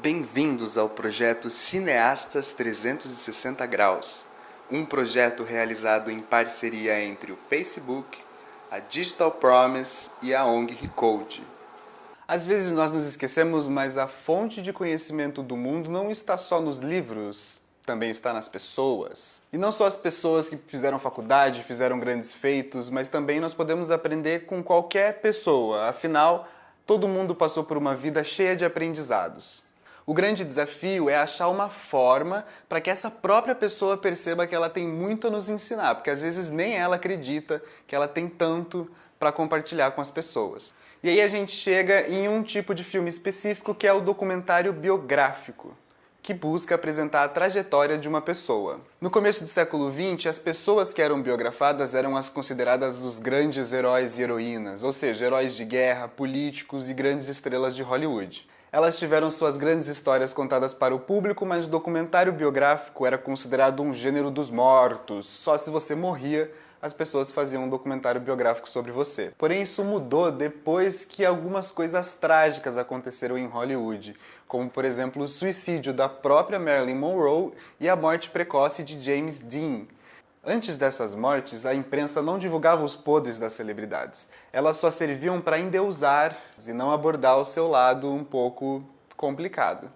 Bem-vindos ao projeto Cineastas 360 Graus, um projeto realizado em parceria entre o Facebook, a Digital Promise e a ONG Recode. Às vezes nós nos esquecemos, mas a fonte de conhecimento do mundo não está só nos livros, também está nas pessoas. E não só as pessoas que fizeram faculdade, fizeram grandes feitos, mas também nós podemos aprender com qualquer pessoa, afinal, todo mundo passou por uma vida cheia de aprendizados. O grande desafio é achar uma forma para que essa própria pessoa perceba que ela tem muito a nos ensinar, porque às vezes nem ela acredita que ela tem tanto para compartilhar com as pessoas. E aí a gente chega em um tipo de filme específico que é o documentário biográfico, que busca apresentar a trajetória de uma pessoa. No começo do século XX, as pessoas que eram biografadas eram as consideradas os grandes heróis e heroínas, ou seja, heróis de guerra, políticos e grandes estrelas de Hollywood. Elas tiveram suas grandes histórias contadas para o público, mas o documentário biográfico era considerado um gênero dos mortos. Só se você morria, as pessoas faziam um documentário biográfico sobre você. Porém, isso mudou depois que algumas coisas trágicas aconteceram em Hollywood, como, por exemplo, o suicídio da própria Marilyn Monroe e a morte precoce de James Dean. Antes dessas mortes, a imprensa não divulgava os podres das celebridades. Elas só serviam para endeusar e não abordar o seu lado um pouco complicado.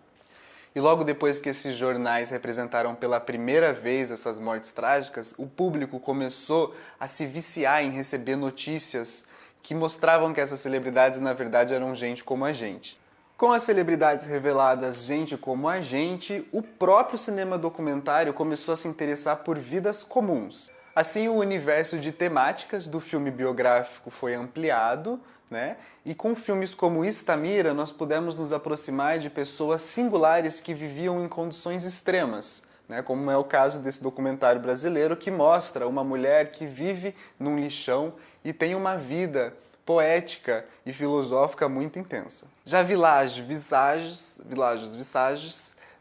E logo depois que esses jornais representaram pela primeira vez essas mortes trágicas, o público começou a se viciar em receber notícias que mostravam que essas celebridades na verdade eram gente como a gente. Com as celebridades reveladas gente como a gente, o próprio cinema documentário começou a se interessar por vidas comuns. Assim, o universo de temáticas do filme biográfico foi ampliado, né? E com filmes como Istamira, nós pudemos nos aproximar de pessoas singulares que viviam em condições extremas, né? Como é o caso desse documentário brasileiro que mostra uma mulher que vive num lixão e tem uma vida poética e filosófica muito intensa. Já Villages Visages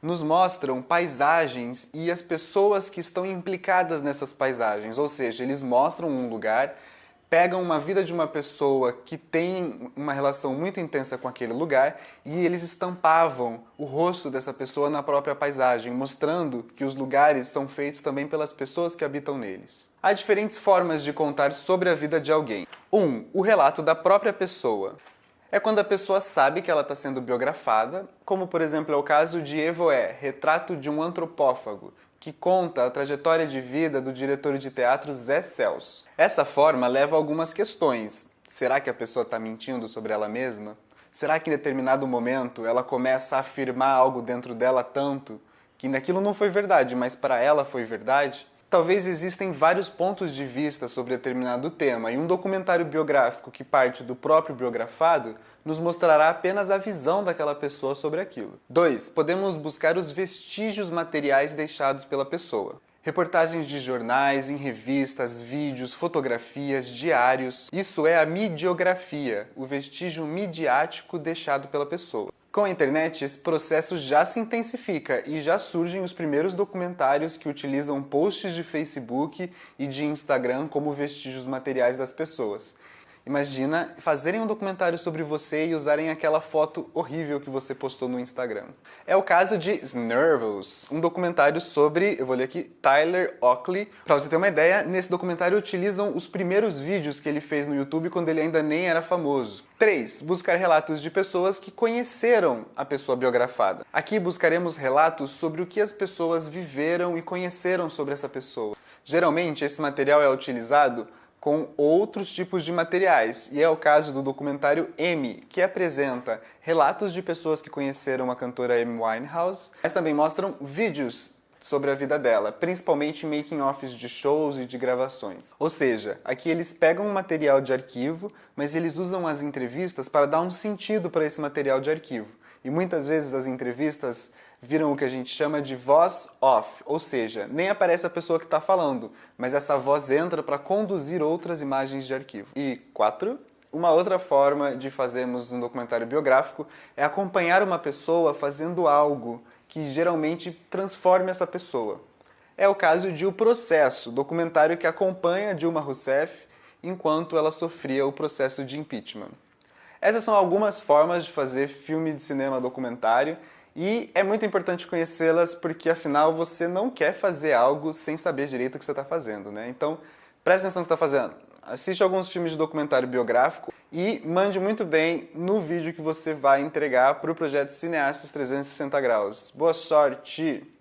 nos mostram paisagens e as pessoas que estão implicadas nessas paisagens, ou seja, eles mostram um lugar, pegam uma vida de uma pessoa que tem uma relação muito intensa com aquele lugar e eles estampavam o rosto dessa pessoa na própria paisagem, mostrando que os lugares são feitos também pelas pessoas que habitam neles. Há diferentes formas de contar sobre a vida de alguém. O relato da própria pessoa. É quando a pessoa sabe que ela está sendo biografada, como por exemplo é o caso de Evoé, Retrato de um Antropófago, que conta a trajetória de vida do diretor de teatro Zé Celso. Essa forma leva a algumas questões. Será que a pessoa está mentindo sobre ela mesma? Será que em determinado momento ela começa a afirmar algo dentro dela tanto que naquilo não foi verdade, mas para ela foi verdade? Talvez existem vários pontos de vista sobre determinado tema, e um documentário biográfico que parte do próprio biografado nos mostrará apenas a visão daquela pessoa sobre aquilo. 2. Podemos buscar os vestígios materiais deixados pela pessoa. Reportagens de jornais, em revistas, vídeos, fotografias, diários. Isso é a midiografia, o vestígio midiático deixado pela pessoa. Com a internet, esse processo já se intensifica e já surgem os primeiros documentários que utilizam posts de Facebook e de Instagram como vestígios materiais das pessoas. Imagina fazerem um documentário sobre você e usarem aquela foto horrível que você postou no Instagram. É o caso de Nervous, um documentário sobre, eu vou ler aqui, Tyler Oakley. Pra você ter uma ideia, nesse documentário utilizam os primeiros vídeos que ele fez no YouTube quando ele ainda nem era famoso. 3. Buscar relatos de pessoas que conheceram a pessoa biografada. Aqui buscaremos relatos sobre o que as pessoas viveram e conheceram sobre essa pessoa. Geralmente, esse material é utilizado com outros tipos de materiais, e é o caso do documentário M, que apresenta relatos de pessoas que conheceram a cantora Amy Winehouse, mas também mostram vídeos sobre a vida dela, principalmente making-offs de shows e de gravações. Ou seja, aqui eles pegam um material de arquivo, mas eles usam as entrevistas para dar um sentido para esse material de arquivo. E muitas vezes as entrevistas viram o que a gente chama de voz off, ou seja, nem aparece a pessoa que está falando, mas essa voz entra para conduzir outras imagens de arquivo. E 4. Uma outra forma de fazermos um documentário biográfico é acompanhar uma pessoa fazendo algo que geralmente transforme essa pessoa. É o caso de O Processo, documentário que acompanha Dilma Rousseff enquanto ela sofria o processo de impeachment. Essas são algumas formas de fazer filme de cinema documentário E é muito importante conhecê-las porque, afinal, você não quer fazer algo sem saber direito o que você está fazendo, né? Então, presta atenção no que você está fazendo. Assiste alguns filmes de documentário biográfico e mande muito bem no vídeo que você vai entregar para o projeto Cineastas 360 Graus. Boa sorte!